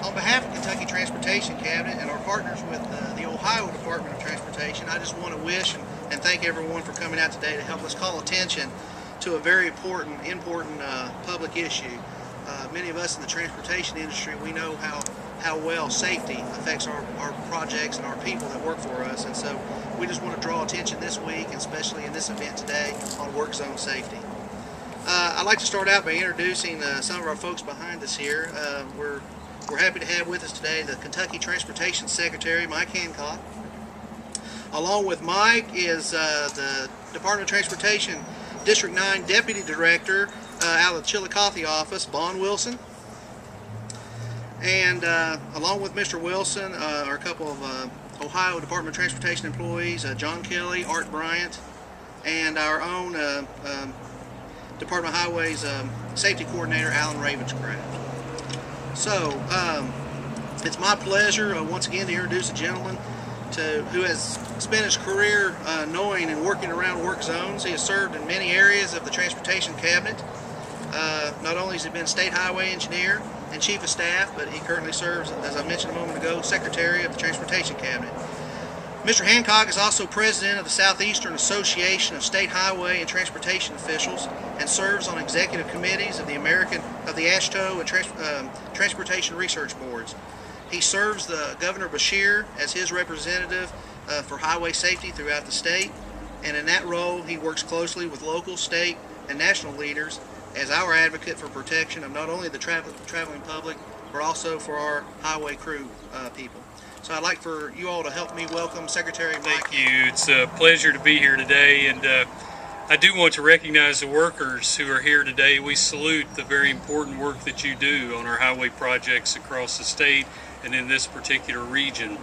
On behalf of Kentucky Transportation Cabinet and our partners with the Ohio Department of Transportation, I just want to wish and thank everyone for coming out today to help us call attention to a very important public issue. Many of us in the transportation industry, we know how well safety affects our projects and our people that work for us, and so we just want to draw attention this week, and especially in this event today, on work zone safety. I'd like to start out by introducing some of our folks behind us here. We're happy to have with us today the Kentucky Transportation Secretary, Mike Hancock. Along with Mike is the Department of Transportation District 9 Deputy Director out of the Chillicothe office, Bon Wilson. And along with Mr. Wilson are a couple of Ohio Department of Transportation employees, John Kelly, Art Bryant, and our own Department of Highways Safety Coordinator, Alan Ravenscraft. So, it's my pleasure once again to introduce a gentleman who has spent his career knowing and working around work zones. He has served in many areas of the Transportation Cabinet. Not only has he been State Highway Engineer and Chief of Staff, but he currently serves, as I mentioned a moment ago, Secretary of the Transportation Cabinet. Mr. Hancock is also President of the Southeastern Association of State Highway and Transportation Officials and serves on executive committees of the AASHTO and Transportation Research Boards. He serves the Governor Beshear as his representative for highway safety throughout the state, and in that role he works closely with local, state, and national leaders as our advocate for protection of not only the traveling public, but also for our highway crew people. So I'd like for you all to help me welcome Secretary Mike. Thank you. It's a pleasure to be here today, and I do want to recognize the workers who are here today. We salute the very important work that you do on our highway projects across the state and in this particular region.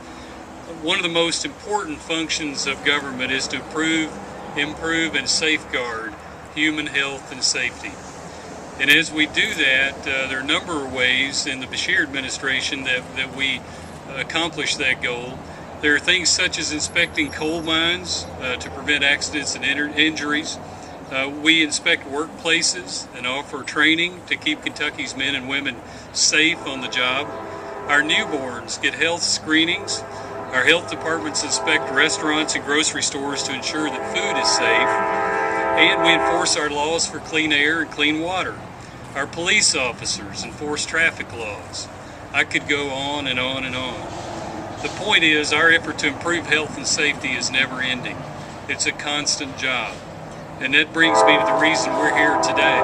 One of the most important functions of government is to improve, and safeguard human health and safety. And as we do that, there are a number of ways in the Beshear administration that we accomplish that goal. There are things such as inspecting coal mines to prevent accidents and injuries. We inspect workplaces and offer training to keep Kentucky's men and women safe on the job. Our newborns get health screenings. Our health departments inspect restaurants and grocery stores to ensure that food is safe. And we enforce our laws for clean air and clean water. Our police officers enforce traffic laws. I could go on and on and on. The point is, our effort to improve health and safety is never ending. It's a constant job. And that brings me to the reason we're here today.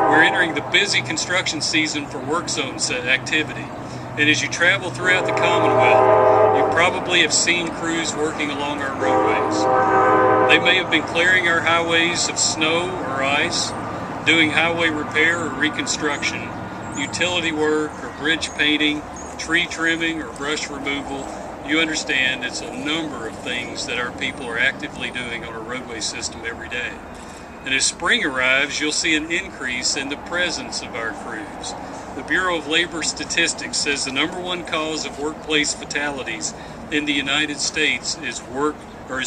We're entering the busy construction season for work zone activity. And as you travel throughout the Commonwealth, you probably have seen crews working along our roadways. They may have been clearing our highways of snow or ice, doing highway repair or reconstruction, utility work or bridge painting, tree trimming or brush removal. You understand it's a number of things that our people are actively doing on our roadway system every day. And as spring arrives, you'll see an increase in the presence of our crews. The Bureau of Labor Statistics says the number one cause of workplace fatalities in the United States is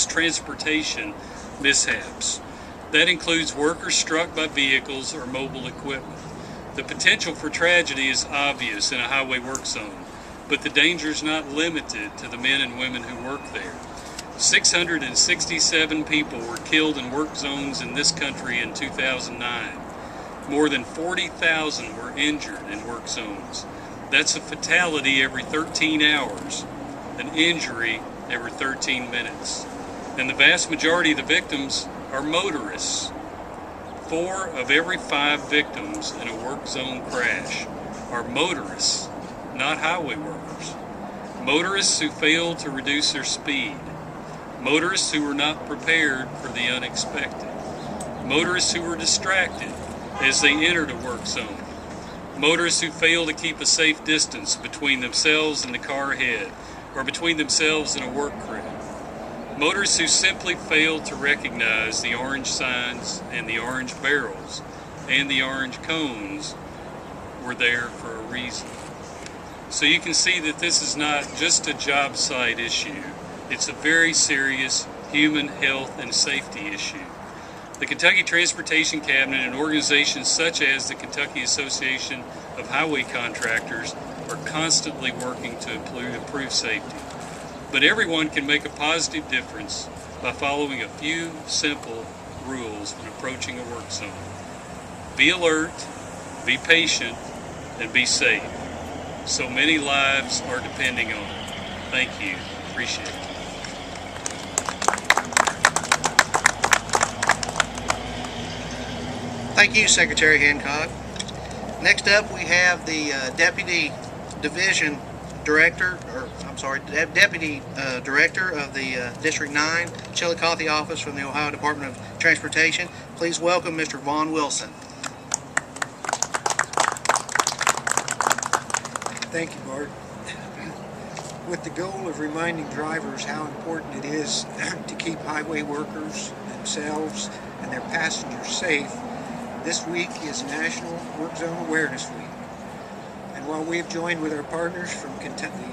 transportation mishaps. That includes workers struck by vehicles or mobile equipment. The potential for tragedy is obvious in a highway work zone, but the danger is not limited to the men and women who work there. 667 people were killed in work zones in this country in 2009. More than 40,000 were injured in work zones. That's a fatality every 13 hours, an injury every 13 minutes. And the vast majority of the victims are motorists. 4 of every 5 victims in a work zone crash are motorists, not highway workers. Motorists who fail to reduce their speed. Motorists who were not prepared for the unexpected. Motorists who were distracted as they entered a work zone. Motorists who fail to keep a safe distance between themselves and the car ahead, or between themselves and a work crew. Motorists who simply failed to recognize the orange signs and the orange barrels and the orange cones were there for a reason. So you can see that this is not just a job site issue. It's a very serious human health and safety issue. The Kentucky Transportation Cabinet and organizations such as the Kentucky Association of Highway Contractors are constantly working to improve safety. But everyone can make a positive difference by following a few simple rules when approaching a work zone. Be alert, be patient, and be safe. So many lives are depending on it. Thank you. Appreciate it. Thank you, Secretary Hancock. Next up, we have the Deputy Division Director, Deputy Director of the District 9 Chillicothe office from the Ohio Department of Transportation. Please welcome Mr. Vaughn Wilson. Thank you, Bart. With the goal of reminding drivers how important it is to keep highway workers, themselves, and their passengers safe, this week is National Work Zone Awareness Week. And while we have joined with our partners from the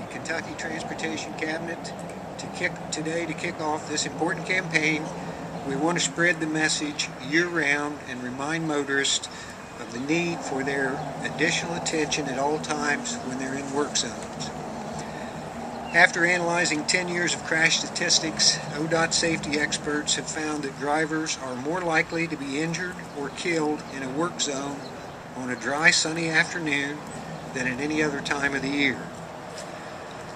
Kentucky Transportation Cabinet to kick off this important campaign, we want to spread the message year-round and remind motorists of the need for their additional attention at all times when they're in work zones. After analyzing 10 years of crash statistics, ODOT safety experts have found that drivers are more likely to be injured or killed in a work zone on a dry, sunny afternoon than at any other time of the year.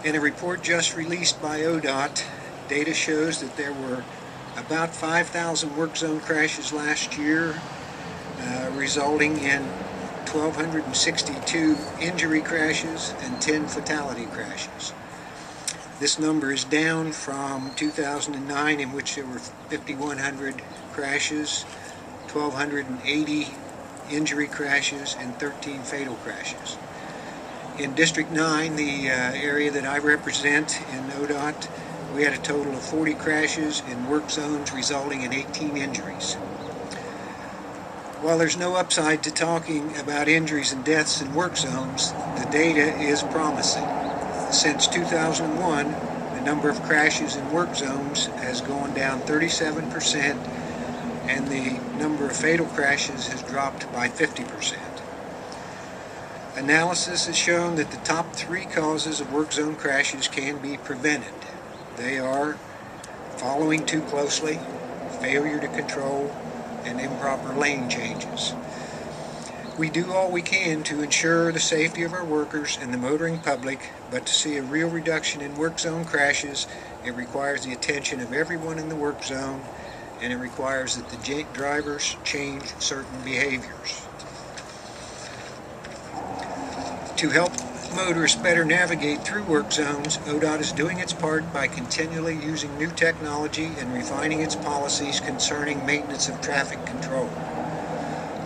In a report just released by ODOT, data shows that there were about 5,000 work zone crashes last year, resulting in 1,262 injury crashes and 10 fatality crashes. This number is down from 2009, in which there were 5,100 crashes, 1,280 injury crashes, and 13 fatal crashes. In District 9, the area that I represent in ODOT, we had a total of 40 crashes in work zones, resulting in 18 injuries. While there's no upside to talking about injuries and deaths in work zones, the data is promising. Since 2001, the number of crashes in work zones has gone down 37%, and the number of fatal crashes has dropped by 50%. Analysis has shown that the top 3 causes of work zone crashes can be prevented. They are following too closely, failure to control, and improper lane changes. We do all we can to ensure the safety of our workers and the motoring public, but to see a real reduction in work zone crashes, it requires the attention of everyone in the work zone, and it requires that the drivers change certain behaviors. To help motorists better navigate through work zones, ODOT is doing its part by continually using new technology and refining its policies concerning maintenance of traffic control.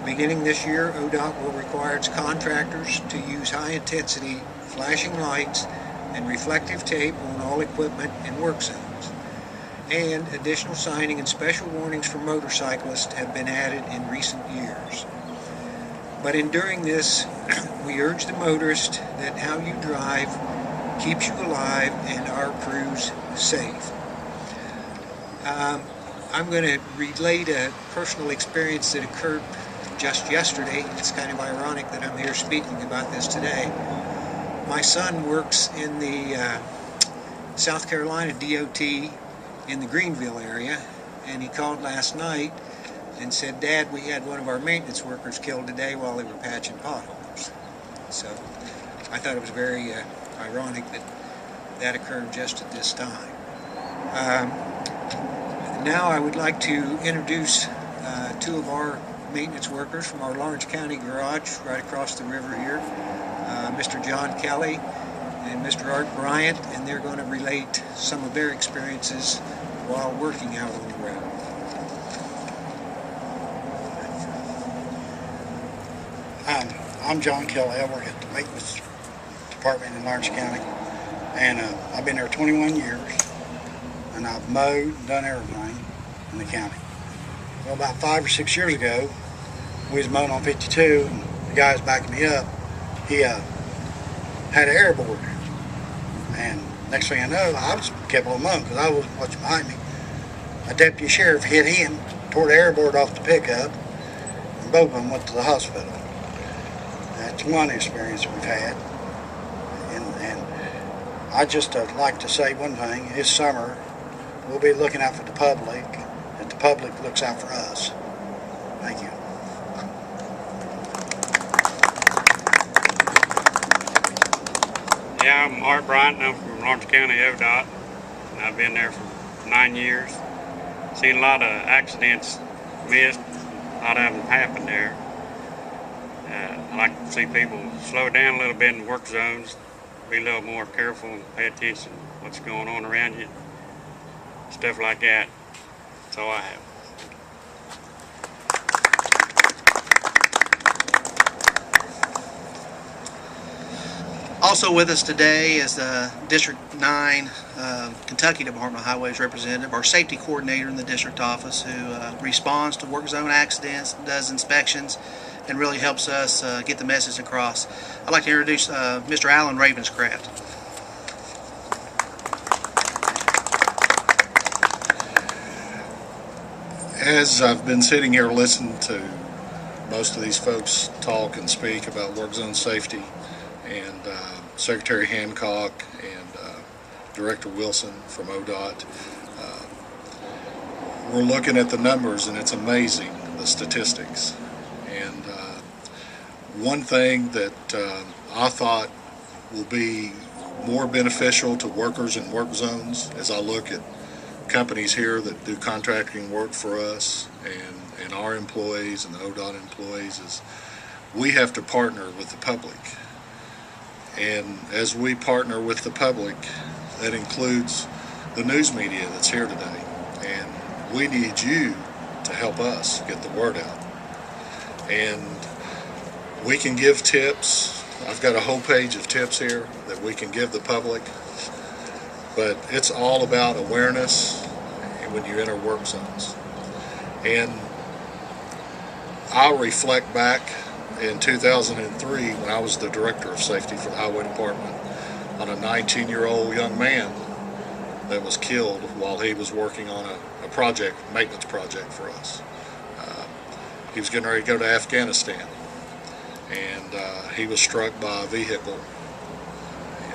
Beginning this year, ODOT will require its contractors to use high-intensity flashing lights and reflective tape on all equipment in work zones. And additional signing and special warnings for motorcyclists have been added in recent years. But in doing this, we urge the motorist that how you drive keeps you alive and our crews safe. I'm going to relate a personal experience that occurred just yesterday. It's kind of ironic that I'm here speaking about this today. My son works in the South Carolina DOT in the Greenville area, and he called last night and said, "Dad, we had one of our maintenance workers killed today while they were patching potholes." So I thought it was very ironic that that occurred just at this time. Now I would like to introduce 2 of our maintenance workers from our Lawrence County garage right across the river here, Mr. John Kelly and Mr. Art Bryant, and they're going to relate some of their experiences while working out on the road. I'm John Kelly. I work at the maintenance department in Lawrence County, and I've been there 21 years, and I've mowed and done everything in the county. Well, about 5 or 6 years ago, we was mowing on 52, and the guy was backing me up. He had an airboard, and next thing I know, I was kept on mowing because I wasn't watching behind me. A deputy sheriff hit him tore the airboard off the pickup, and both of them went to the hospital. That's one experience we've had. And I just like to say one thing: this summer we'll be looking out for the public, and the public looks out for us. Thank you. Yeah, I'm Art Bryant. I'm from Lawrence County ODOT. I've been there for 9 years. Seen a lot of accidents missed. A lot of them happen there. I like to see people slow down a little bit in work zones, be a little more careful and pay attention to what's going on around you. Stuff like that. That's all I have. Also with us today is the District 9 Kentucky Department of Highways representative, our safety coordinator in the district office, who responds to work zone accidents, does inspections, and really helps us get the message across. I'd like to introduce Mr. Alan Ravenscraft. As I've been sitting here listening to most of these folks talk and speak about work zone safety, and Secretary Hancock and Director Wilson from ODOT, we're looking at the numbers, and it's amazing, the statistics. And one thing that I thought will be more beneficial to workers in work zones, as I look at companies here that do contracting work for us and our employees and the ODOT employees, is we have to partner with the public. And as we partner with the public, that includes the news media that's here today. And we need you to help us get the word out. And we can give tips. I've got a whole page of tips here that we can give the public. But it's all about awareness when you enter work zones. And I'll reflect back in 2003 when I was the director of safety for the highway department on a 19-year-old young man that was killed while he was working on a project, maintenance project for us. He was getting ready to go to Afghanistan, and he was struck by a vehicle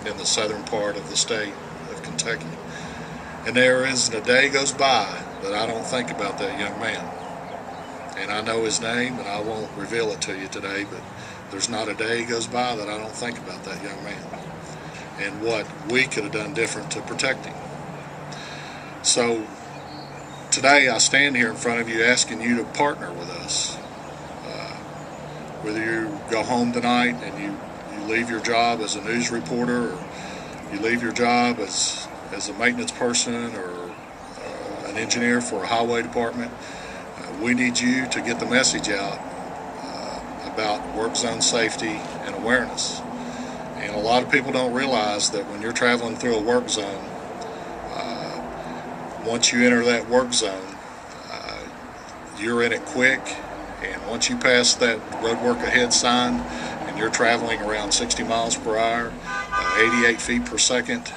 in the southern part of the state of Kentucky. And there isn't a day goes by that I don't think about that young man. And I know his name, and I won't reveal it to you today, but there's not a day goes by that I don't think about that young man and what we could have done different to protect him. So today I stand here in front of you asking you to partner with us. Whether you go home tonight and you leave your job as a news reporter, or you leave your job as a maintenance person or an engineer for a highway department, we need you to get the message out about work zone safety and awareness. And a lot of people don't realize that when you're traveling through a work zone, once you enter that work zone, you're in it quick. And once you pass that road work ahead sign and you're traveling around 60 miles per hour, 88 feet per second,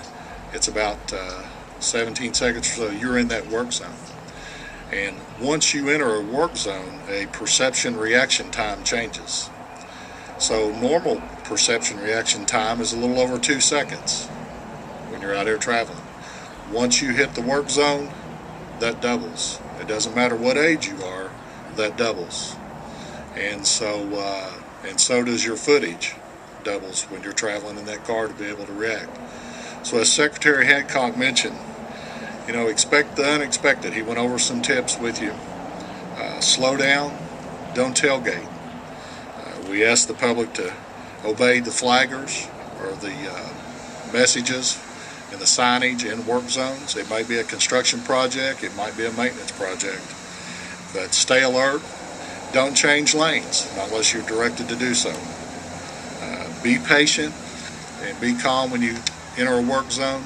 it's about 17 seconds or so, you're in that work zone. And once you enter a work zone, a perception reaction time changes. So normal perception reaction time is a little over 2 seconds when you're out there traveling. Once you hit the work zone, that doubles. It doesn't matter what age you are, that doubles. And so does your footage doubles when you're traveling in that car to be able to react. So as Secretary Hancock mentioned, expect the unexpected. He went over some tips with you. Slow down, don't tailgate. We ask the public to obey the flaggers or the messages and the signage in work zones. It might be a construction project, it might be a maintenance project. But stay alert, don't change lanes unless you're directed to do so. Be patient and be calm when you enter a work zone.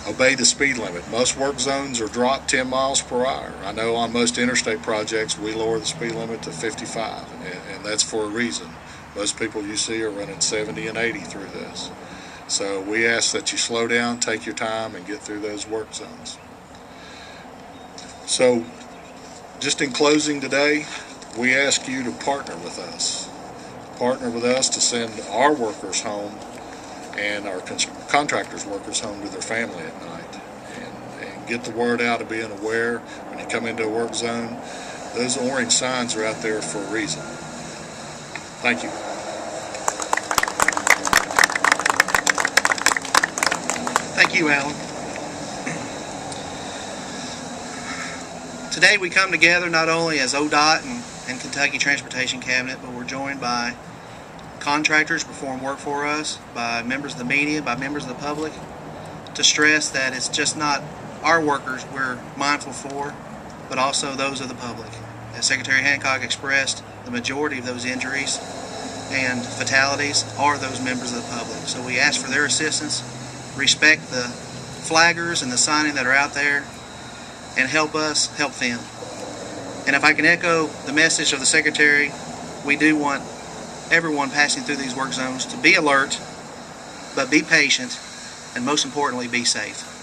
Obey the speed limit. Most work zones are dropped 10 miles per hour. I know on most interstate projects we lower the speed limit to 55, and that's for a reason. Most people you see are running 70 and 80 through this. So we ask that you slow down, take your time, and get through those work zones. So just in closing today, we ask you to partner with us. Partner with us to send our workers home and our contractors' workers home to their family at night. And get the word out of being aware when you come into a work zone. Those orange signs are out there for a reason. Thank you. Thank you, Alan. Today we come together not only as ODOT and Kentucky Transportation Cabinet, but we're joined by contractors who perform work for us, by members of the media, by members of the public, to stress that it's just not our workers we're mindful for, but also those of the public. As Secretary Hancock expressed, the majority of those injuries and fatalities are those members of the public. So we ask for their assistance, respect the flaggers and the signing that are out there, and help us help them. And if I can echo the message of the Secretary, we do want everyone passing through these work zones to be alert, but be patient, and most importantly, be safe.